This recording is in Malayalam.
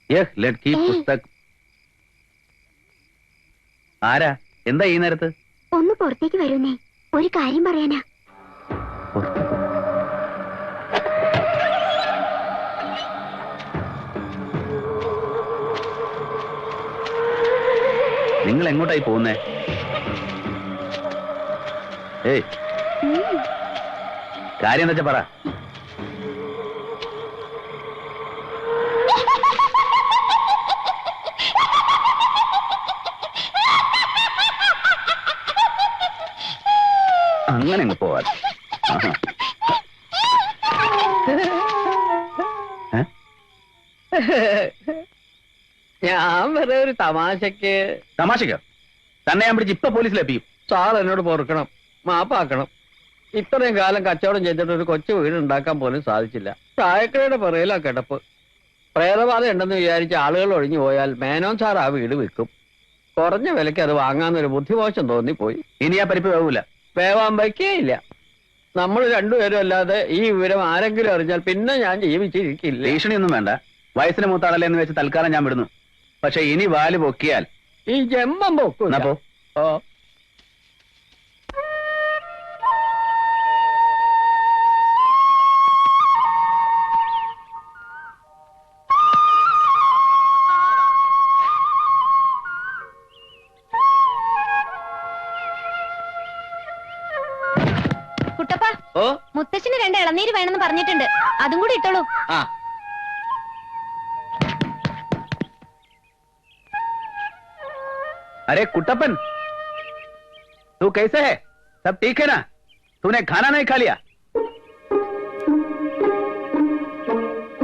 യഹ് ലഡ്കി പുസ്തക്. ആരാ? എന്താ ഈ നേരത്ത്? ഒന്ന് പുറത്തേക്ക് വരുന്നേ, ഒരു കാര്യം പറയാനാ. നിങ്ങൾ എങ്ങോട്ടായി പോകുന്നേ? ഏയ്, കാര്യം എന്താ വെച്ചാ പറ. അങ്ങനെ അങ്ങ് പോവാൻ. ഞാൻ വെറുതെ ഒരു തമാശക്ക്. തമാശക്കോ? തന്നെ ഞാൻ പിടിച്ച് ഇപ്പൊ പോലീസിലെത്തിയും. സാർ എന്നോട് പൊറുക്കണം, മാപ്പാക്കണം. ഇത്രയും കാലം കച്ചവടം ചെയ്തിട്ട് ഒരു കൊച്ചു വീട് ഉണ്ടാക്കാൻ പോലും സാധിച്ചില്ല. ചായക്കടയുടെ പിറയിലാ കിടപ്പ്. പ്രേതബാധ ഉണ്ടെന്ന് വിചാരിച്ച ആളുകൾ ഒഴിഞ്ഞു പോയാൽ മേനോൻ സാർ ആ വീട് വിൽക്കും. കുറഞ്ഞ വിലയ്ക്ക് അത് വാങ്ങാന്നൊരു ബുദ്ധിമോശം തോന്നിപ്പോയി. ഇനി ആ പരിപ്പ് വേവൂല. വേവാൻ വയ്ക്കേയില്ല. നമ്മൾ രണ്ടുപേരും അല്ലാതെ ഈ വിവരം ആരെങ്കിലും അറിഞ്ഞാൽ പിന്നെ ഞാൻ ജീവിച്ചിരിക്കില്ല. ഭീഷണിയൊന്നും വേണ്ട. വയസ്സിന് മൂത്താളല്ലേ എന്ന് വെച്ച് തൽക്കാലം ഞാൻ വിടുന്നു. പക്ഷെ ഇനി വാല് പൊക്കിയാൽ ഈ ജന്മം പൊക്കും. പോ. ഓ, കുട്ടപ്പ, ഓ, മുത്തശ്ശിന് 2 ഇളനീര് വേണമെന്ന് പറഞ്ഞിട്ടുണ്ട്. അതും കൂടി ഇട്ടോളൂ. ആ. अरे कुट्टप्पन, तू कैसे है? सब ठीक है ना? तूने खाना नहीं खा लिया?